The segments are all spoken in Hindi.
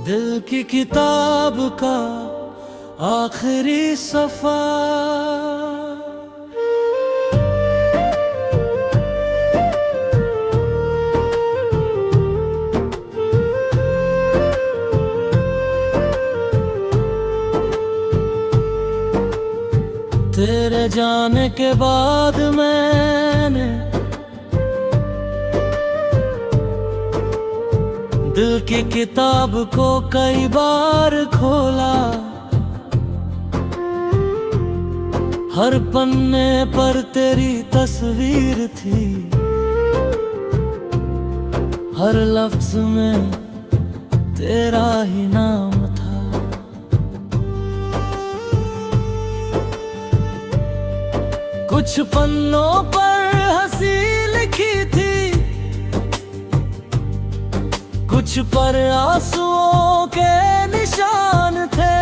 दिल की किताब का आखिरी सफ़ा। तेरे जाने के बाद मैंने दिल की किताब को कई बार खोला। हर पन्ने पर तेरी तस्वीर थी, हर लफ्ज में तेरा ही नाम था। कुछ पन्नों पर हंसी लिखी थी, कुछ पर आंसुओं के निशान थे,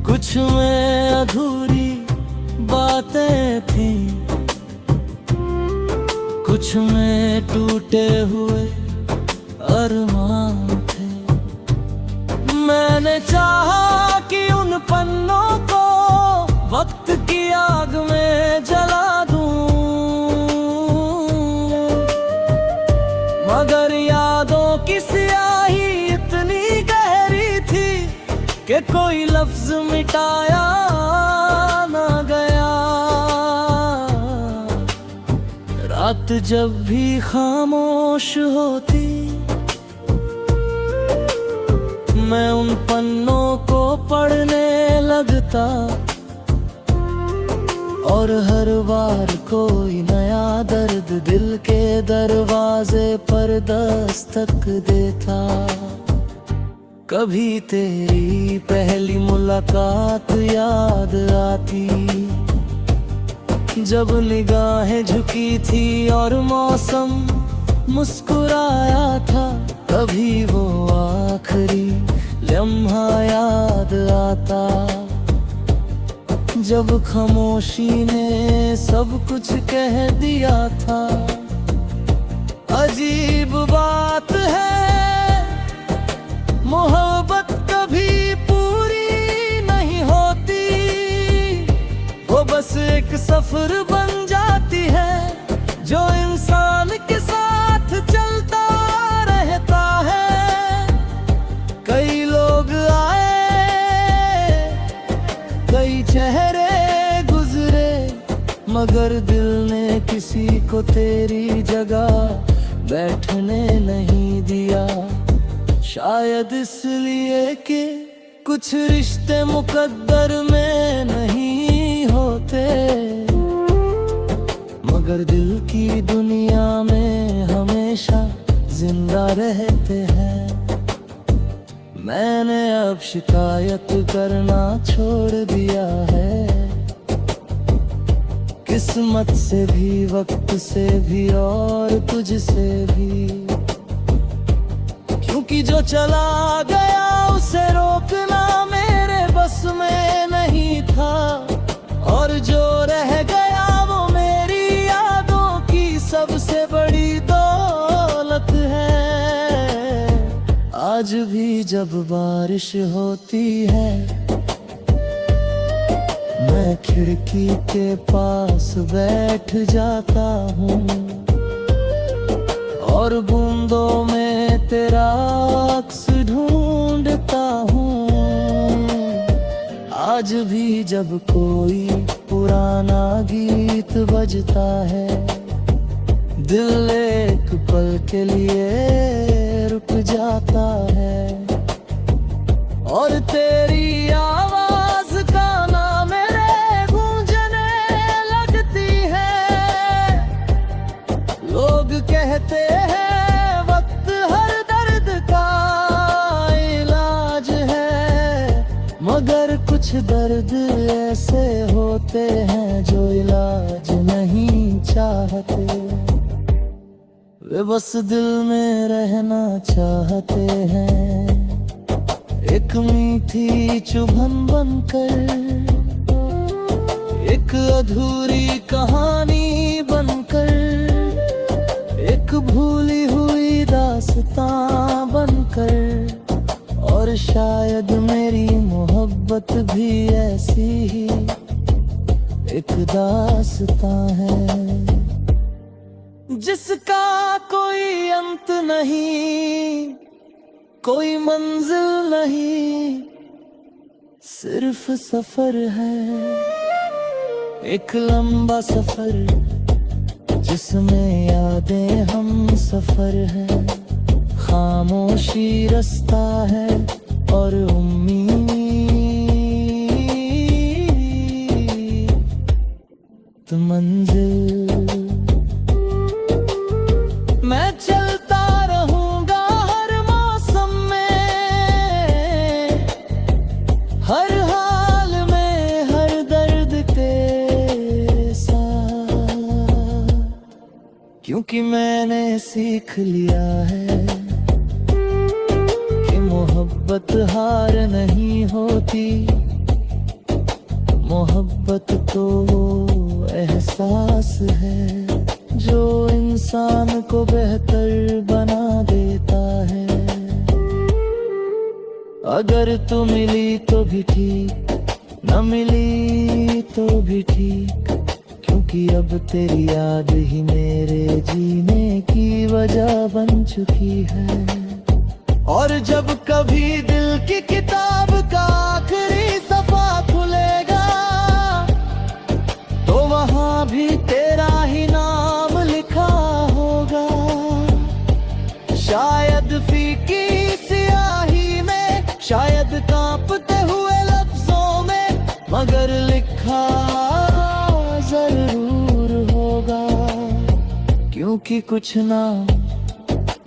कुछ में अधूरी बातें थी, कुछ में टूटे हुए अरमान थे। मैंने चाहा कि उन पन्नों को वक्त की आग में जला दूं, मगर यादों की स्याही इतनी गहरी थी कि कोई लफ्ज मिटाया ना गया। रात जब भी खामोश होती, मैं उन पन्नों को पढ़ने लगता, और हर बार कोई नया दर्द दिल के दरवाजे पर दस्तक देता। कभी तेरी पहली मुलाकात याद आती, जब निगाहें झुकी थी और मौसम मुस्कुराया था। कभी वो आखिरी लम्हा याद आता, जब खामोशी ने सब कुछ कह दिया था। अजीब बात है, मोहब्बत कभी पूरी नहीं होती, वो बस एक सफर बन जाती है जो इंसान के साथ चलता रहता है। कई लोग आए, कई चेहरे गुजरे, मगर दिल ने किसी को तेरी जगह बैठने नहीं दिया। शायद इसलिए कि कुछ रिश्ते मुकद्दर में नहीं होते, मगर दिल की दुनिया में हमेशा जिंदा रहते हैं। मैंने अब शिकायत करना छोड़ दिया है, किस्मत से भी, वक्त से भी और तुझसे भी, क्योंकि जो चला गया उसे रोकना मेरे बस में नहीं था, और जो रह गया वो मेरी यादों की सबसे बड़ी दौलत है। आज भी जब बारिश होती है, मैं खिड़की के पास बैठ जाता हूँ, और बूंदों में तेरा अक्स ढूंढता हूँ। आज भी जब कोई पुराना गीत बजता है, दिल एक पल के लिए रुक जाता है, और तेरी आवाज का नाम मेरे गूंजने लगती है। लोग कहते हैं वक्त हर दर्द का इलाज है, मगर कुछ दर्द ऐसे होते हैं जो इलाज नहीं चाहते, वे बस दिल में रहना चाहते हैं। एक मीठी चुभन बनकर, एक अधूरी कहानी बनकर, एक भूली हुई दास्तां बनकर, और शायद मेरी मोहब्बत भी ऐसी ही एक दास्तां है, जिसका कोई अंत नहीं, कोई मंजिल नहीं, सिर्फ सफर है। एक लंबा सफर जिसमें यादें हम सफर है, खामोशी रास्ता है और उम्मीद मंजिल। मैं चलता रहूंगा हर मौसम में, हर हाल में, हर दर्द के साथ, क्योंकि मैंने सीख लिया है कि मोहब्बत हार नहीं होती। मोहब्बत तो एहसास है जो इंसान को बेहतर बना देता है। अगर तू मिली तो भी ठीक, न मिली तो भी ठीक, क्योंकि अब तेरी याद ही मेरे जीने की वजह बन चुकी है। और जब कभी दिल की किताब का आखिरी सफा खुलेगा, तो वहां भी तेरा ही नाम लिखा होगा। शायद फीकी स्याही में, शायद कांपते हुए लफ्जों में, मगर लिखा जरूर होगा। क्योंकि कुछ नाम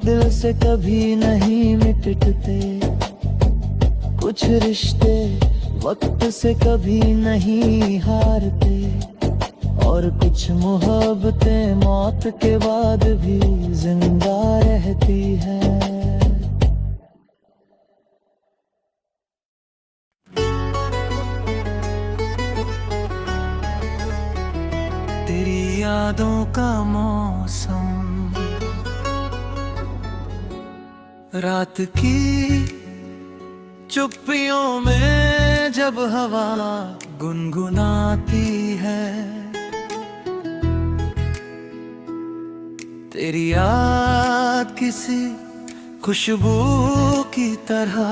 दिल से कभी नहीं मिटते, कुछ रिश्ते वक्त से कभी नहीं हारते, और कुछ मोहब्बतें मौत के बाद भी जिंदा रहती है। तेरी यादों का मौसम, रात की चुप्पियों में जब हवा गुनगुनाती है, तेरी याद किसी खुशबू की तरह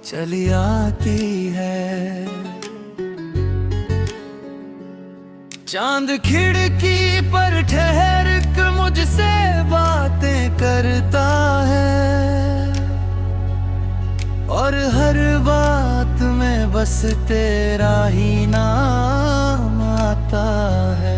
चली आती है। चांद खिड़की पर ठहर कर मुझसे बातें करता है, और हर बात में बस तेरा ही नाम आता है।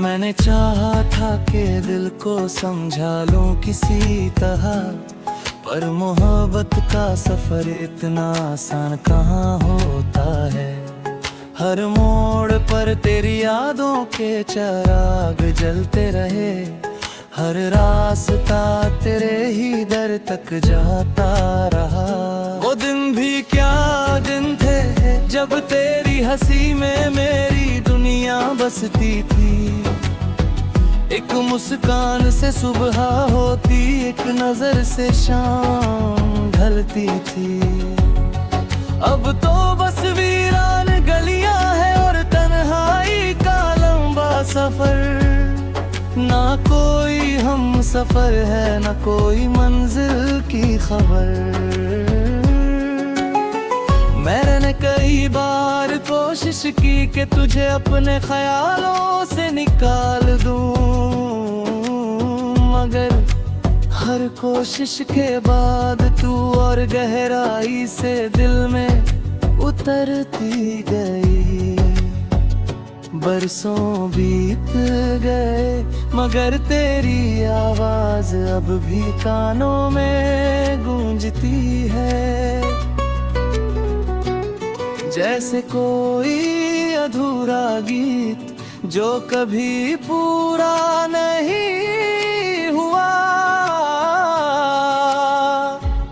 मैंने चाहा था कि दिल को समझा लूं किसी तरह, पर मोहब्बत का सफर इतना आसान कहाँ होता है। हर मोड़ पर तेरी यादों के चिराग जलते रहे, हर रास्ता तेरे ही दर तक जाता रहा। वो दिन भी क्या दिन थे जब तेरी हंसी में मेरी दुनिया बसती थी। एक मुस्कान से सुबह होती, एक नजर से शाम ढलती थी। अब तो बस वीरान गलियां हैं और तन्हाई का लंबा सफर। ना कोई हम सफर है, ना कोई मंजिल की खबर। मैंने कई बार कोशिश की कि तुझे अपने ख्यालों से निकाल दूं, मगर हर कोशिश के बाद तू और गहराई से दिल में उतरती गई। बरसों बीत गए मगर तेरी आवाज अब भी कानों में गूंजती है। जैसे कोई अधूरा गीत जो कभी पूरा नहीं हुआ।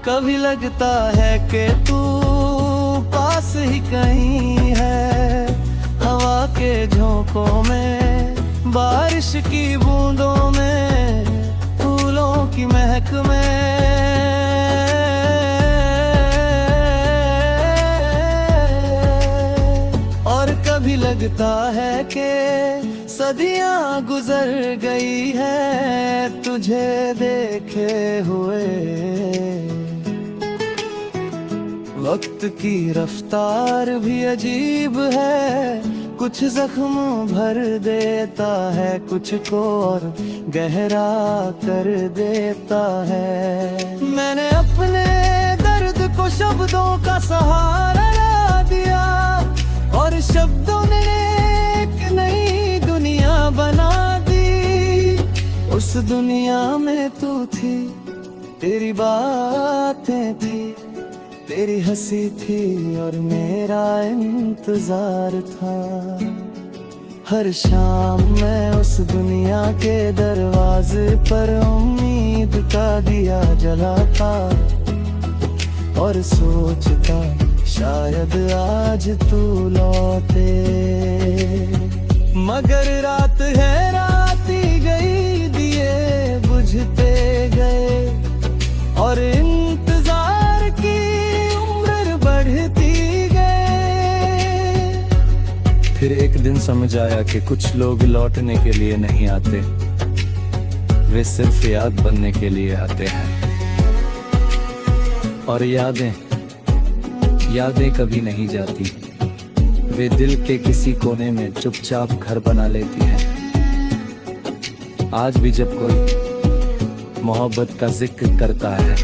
कभी लगता है कि तू पास ही कहीं है, हवा के झोंकों में, बारिश की बूंदों में, फूलों की महक में। और कभी लगता है कि सदियां गुजर गई है तुझे देखे हुए। वक्त की रफ्तार भी अजीब है, कुछ जख्म भर देता है, कुछ को और गहरा कर देता है। मैंने अपने दर्द को शब्दों का सहारा दिया, और शब्दों ने एक नई दुनिया बना दी। उस दुनिया में तू थी, तेरी बातें थी, तेरी हंसी थी, और मेरा इंतजार था। हर शाम मैं उस दुनिया के दरवाजे पर उम्मीद का दिया जलाता, और सोचता शायद आज तू लौटे। मगर रात है, रात ही गई, दिए बुझते गए, और इंतजार की उम्र बढ़ती गए। फिर एक दिन समझ आया कि कुछ लोग लौटने के लिए नहीं आते, वे सिर्फ याद बनने के लिए आते हैं। और यादें कभी नहीं जाती, वे दिल के किसी कोने में चुपचाप घर बना लेती हैं। आज भी जब कोई मोहब्बत का जिक्र करता है,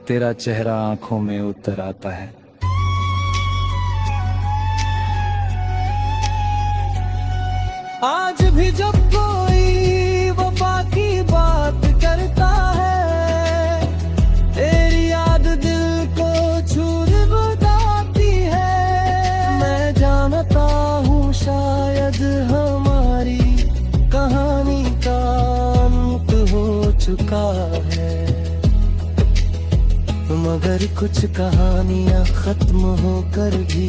तेरा चेहरा आंखों में उतर आता है। आज भी जब कोई वफा की बात करता है, तेरी याद दिल को छू बताती है। मैं जानता हूँ शायद हमारी कहानी का अंत हो चुका है, मगर कुछ कहानियाँ खत्म होकर भी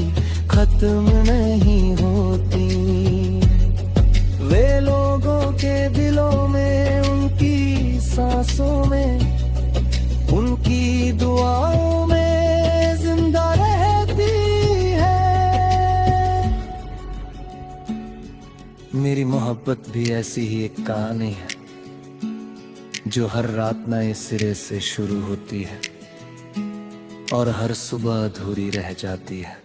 खत्म नहीं होती। वे लोगों के दिलों में, उनकी सांसों में, उनकी दुआओं में जिंदा रहती है। मेरी मोहब्बत भी ऐसी ही एक कहानी है, जो हर रात नए सिरे से शुरू होती है और हर सुबह अधूरी रह जाती है।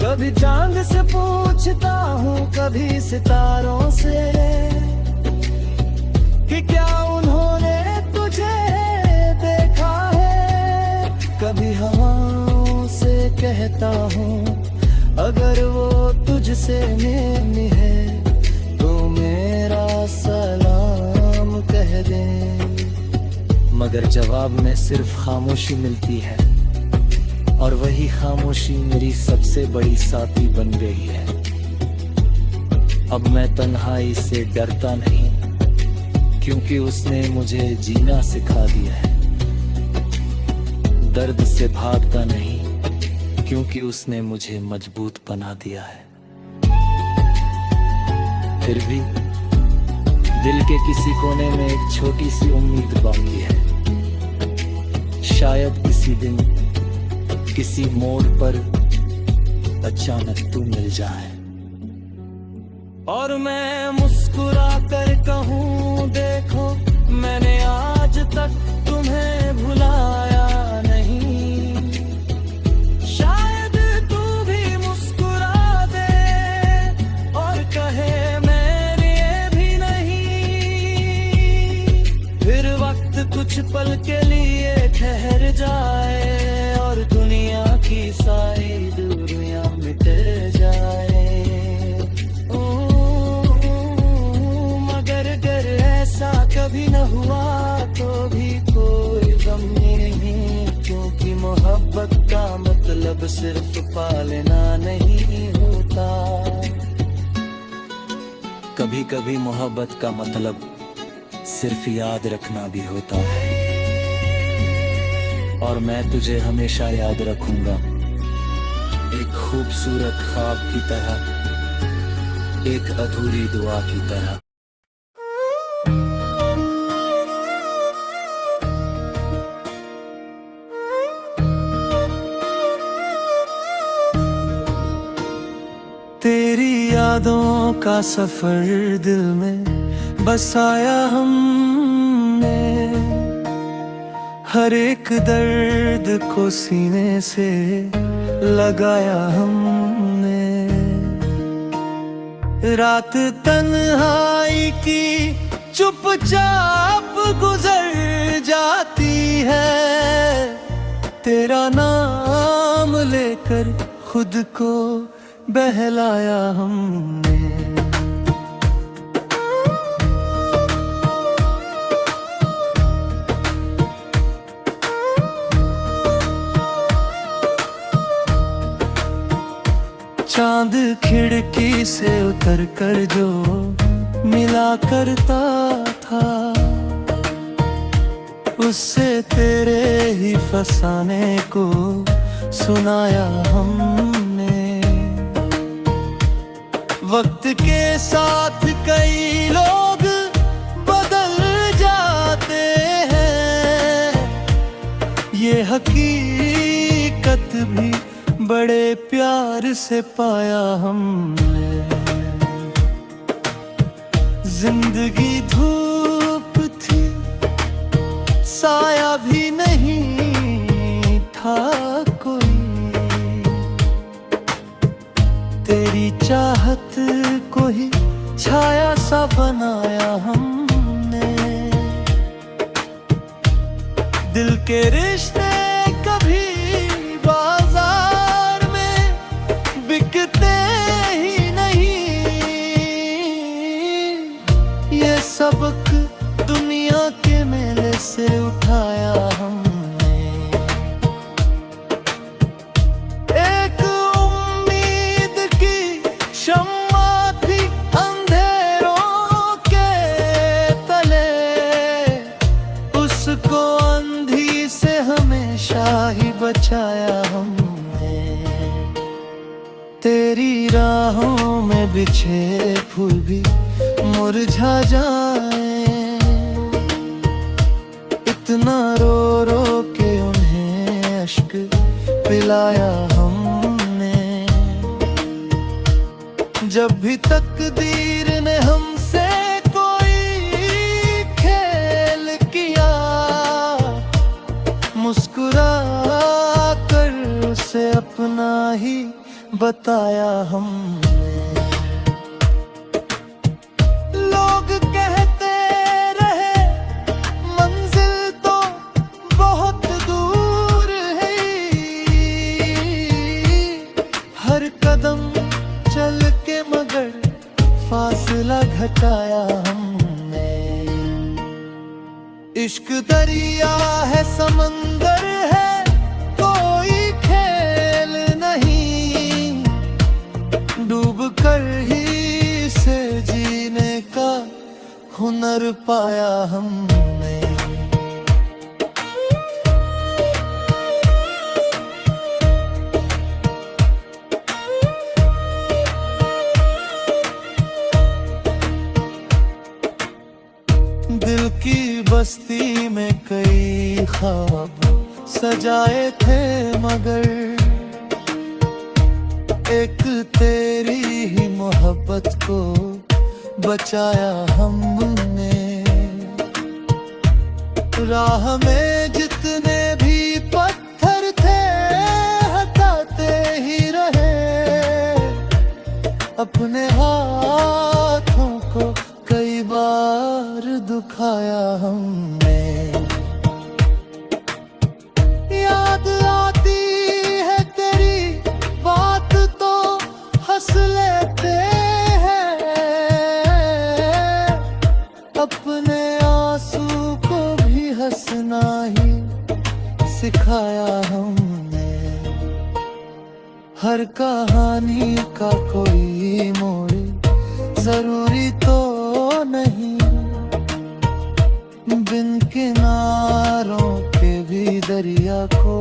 कभी चांद से पूछता हूँ, कभी सितारों से, कि क्या उन्होंने तुझे देखा है। कभी हवाओं से कहता हूँ, अगर वो तुझसे मिलनी है तो मेरा सलाम कह दे। मगर जवाब में सिर्फ खामोशी मिलती है, और वही खामोशी मेरी सबसे बड़ी साथी बन गई है। अब मैं तन्हाई से डरता नहीं, क्योंकि उसने मुझे जीना सिखा दिया है। दर्द से भागता नहीं, क्योंकि उसने मुझे मजबूत बना दिया है। फिर भी दिल के किसी कोने में एक छोटी सी उम्मीद बाकी है, शायद किसी दिन किसी मोड़ पर अचानक तू मिल जाए। और मैं मुस्कुरा कर कहूँ, देखो मैंने आज तक तुम्हें भुलाया नहीं। शायद तू भी मुस्कुरा दे और कहे मेरे भी नहीं। फिर वक्त कुछ पल के लिए ठहर जाए, और दुनिया की सारी दूरियां मिट जाए। मगर अगर ऐसा कभी न हुआ तो भी कोई गम नहीं, क्योंकि मोहब्बत का मतलब सिर्फ पालना नहीं होता। कभी कभी मोहब्बत का मतलब सिर्फ याद रखना भी होता है, और मैं तुझे हमेशा याद रखूंगा, एक खूबसूरत ख्वाब की तरह, एक अधूरी दुआ की तरह। तेरी यादों का सफर दिल में बसाया हमने, हर एक दर्द को सीने से लगाया हमने। रात तन्हाई की चुपचाप गुजर जाती है, तेरा नाम लेकर खुद को बहलाया हमने। चांद खिड़की से उतर कर जो मिला करता था, उससे तेरे ही फसाने को सुनाया हमने। वक्त के साथ कई लोग बदल जाते हैं, ये हकीकत भी बड़े प्यार से पाया हमने। जिंदगी धूप थी, साया भी नहीं था कोई, तेरी चाहत को ही छाया सा बनाया हमने। दिल के रिश्ते कभी बाजार में बिकते ही नहीं, ये सबक दुनिया के मेले से उठाया हमने। एक उम्मीद की शम्मा थी अंधेरों के तले, उसको अंधी से हमेशा ही बचाया हमने। तेरी राहों में बिछे फूल भी मुरझा जाए, इतना रो रो के उन्हें अश्क पिलाया हमने। जब भी तकदीर ने हमसे कोई खेल किया, मुस्कुरा कर उसे अपना ही बताया हमने। लोग कहते रहे मंजिल तो बहुत दूर है, हर कदम चल के मगर फासला घटाया हमने। इश्क दरिया है, समंदर है, कोई खेल नहीं, डूब कर ही से जीने का हुनर पाया हमने। दिल की बस्ती में कई ख्वाब सजाए थे, मगर एक तेरी ही मोहब्बत को बचाया हमने। राह में जितने भी पत्थर थे हटाते ही रहे, अपने हाथों को कई बार दुखाया हमने। याद आती है तेरी बात तो हंस लेते हैं, अपने आंसू को भी हंसना ही सिखाया हमने। हर कहानी का कोई मोड़ जरूरी तो नहीं, बिन किनारों के भी दरिया को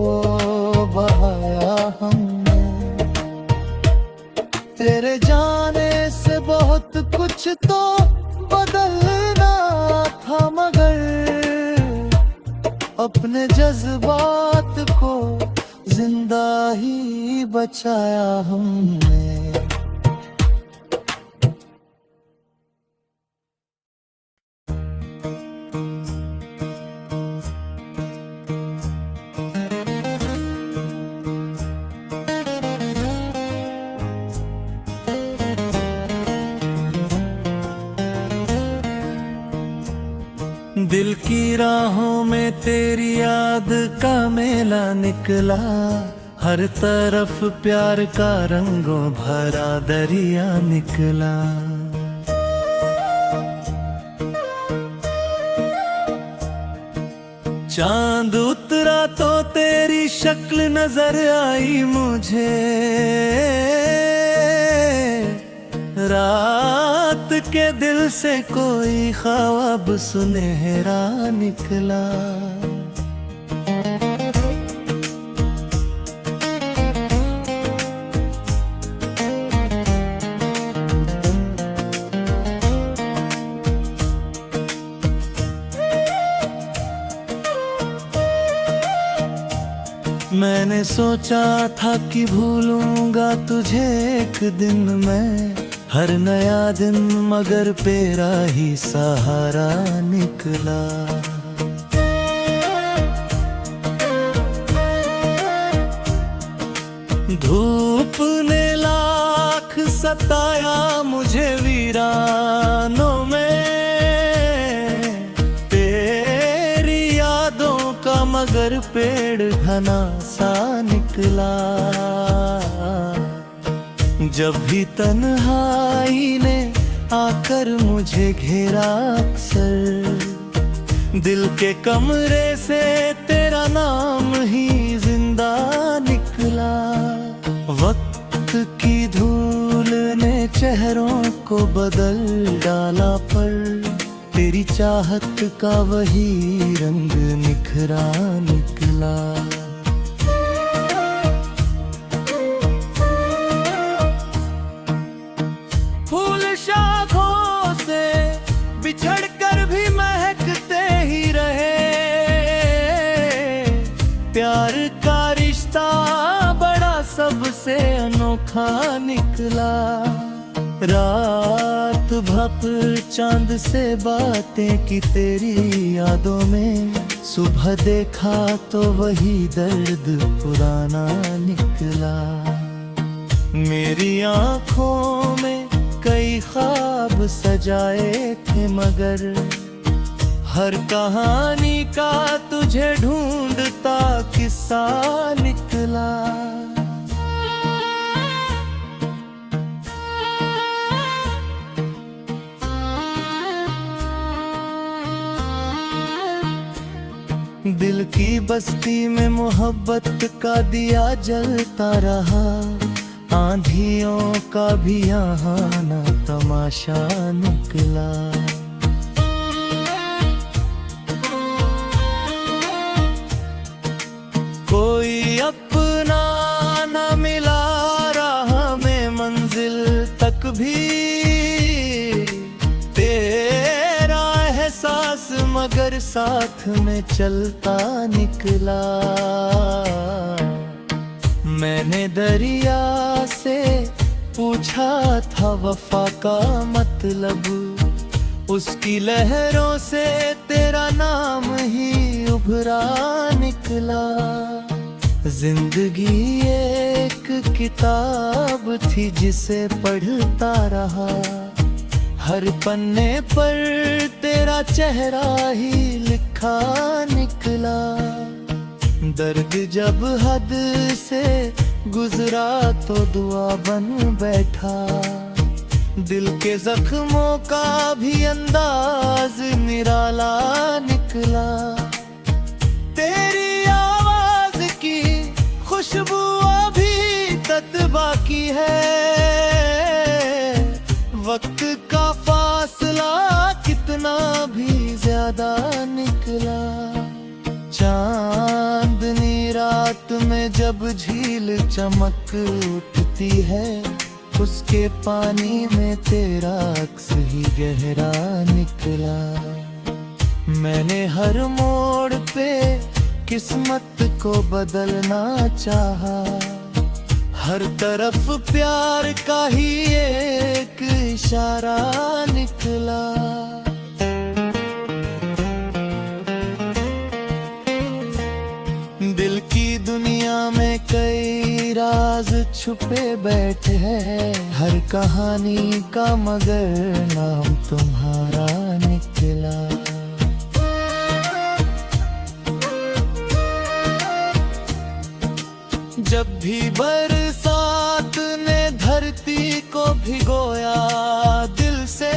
बहाया हमने। तेरे जाने से बहुत कुछ तो बदलना था, मगर अपने जज्बात को जिंदा ही बचाया हमने। दिल की राहों में तेरी याद का मेला निकला, हर तरफ प्यार का रंगों भरा दरिया निकला। चांद उतरा तो तेरी शक्ल नजर आई मुझे, रात के दिल से कोई ख्वाब सुनहरा निकला। मैंने सोचा था कि भूलूंगा तुझे एक दिन मैं, हर नया दिन मगर तेरा ही सहारा निकला। धूप ने लाख सताया मुझे वीरानों में, तेरी यादों का मगर पेड़ घना सा निकला। जब भी तन्हाई ने आकर मुझे घेरा अक्सर, दिल के कमरे से तेरा नाम ही जिंदा निकला। वक्त की धूल ने चेहरों को बदल डाला, पर तेरी चाहत का वही रंग निखरा निकला। बिछड़ कर भी महकते ही रहे, प्यार का रिश्ता बड़ा सबसे अनोखा निकला। रात भर चांद से बातें की तेरी यादों में, सुबह देखा तो वही दर्द पुराना निकला। मेरी आँखों में कई ख्वाब सजाए थे, मगर हर कहानी का तुझे ढूंढता किस्सा निकला। दिल की बस्ती में मोहब्बत का दिया जलता रहा, आंधियों का भी यहाँ ना तमाशा निकला। कोई अपना ना मिला राह में मंजिल तक भी, तेरा एहसास मगर साथ में चलता निकला। मैंने दरिया से पूछा था वफा का मतलब, उसकी लहरों से तेरा नाम ही उभरा निकला। जिंदगी एक किताब थी जिसे पढ़ता रहा, हर पन्ने पर तेरा चेहरा ही लिखा निकला। दर्द जब हद से गुजरा तो दुआ बन बैठा, दिल के जख्मों का भी अंदाज निराला निकला। तेरी आवाज की खुशबू अभी तक बाकी है, वक्त का ज्यादा निकला। चांदनी रात में जब झील चमक उठती है, उसके पानी में तेरा अक्स ही गहरा निकला। मैंने हर मोड़ पे किस्मत को बदलना चाहा, हर तरफ प्यार का ही एक इशारा निकला। दिल की दुनिया में कई राज छुपे बैठे हैं, हर कहानी का मगर नाम तुम्हारा निकला। जब भी बरसात ने धरती को भिगोया दिल से,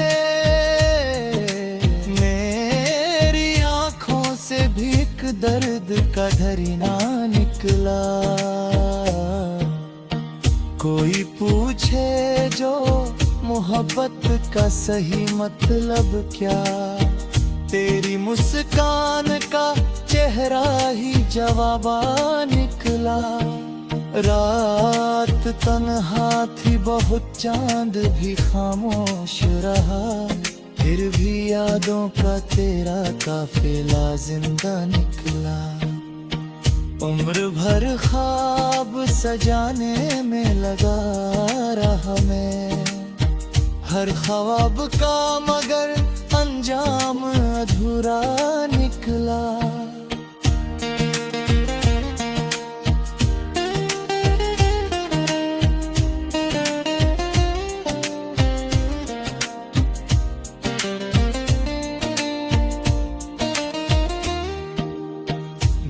मेरी आंखों से भी एक दर्द का धरना निकला। कोई पूछे जो मोहब्बत का सही मतलब क्या, तेरी मुस्कान का चेहरा ही जवाबा निकला। रात तन्हा थी बहुत, चांद भी खामोश रहा, फिर भी यादों का तेरा काफिला जिंदा निकला। उम्र भर ख्वाब सजाने में लगा रहा मैं, हर ख्वाब का मगर अंजाम अधूरा निकला।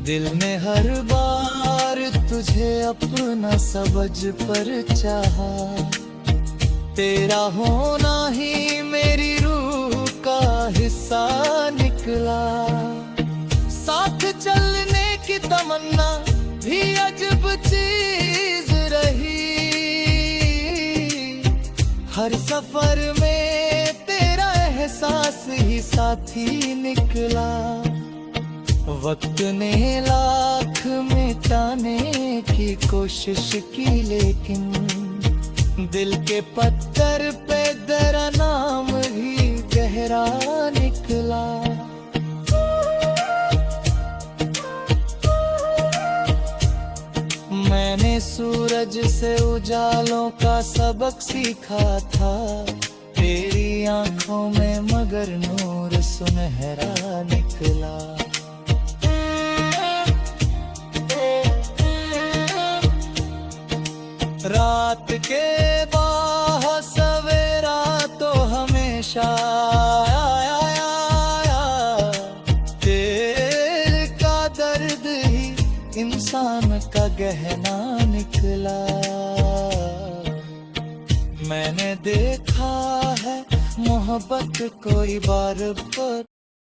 दिल ने हर बार तुझे अपना सबज पर चाहा, तेरा होना ही मेरी रूह का हिस्सा निकला। साथ चलने की तमन्ना भी अजब चीज रही, हर सफर में तेरा एहसास ही साथी निकला। वक्त ने लाख मिटाने की कोशिश की, लेकिन दिल के पत्थर पे तेरा नाम ही गहरा निकला। मैंने सूरज से उजालों का सबक सीखा था, तेरी आंखों में मगर नूर सुनहरा निकला। रात के बाद सवेरा तो हमेशा आया, दिल का दर्द ही इंसान का गहना निकला। मैंने देखा है मोहब्बत कोई बार पर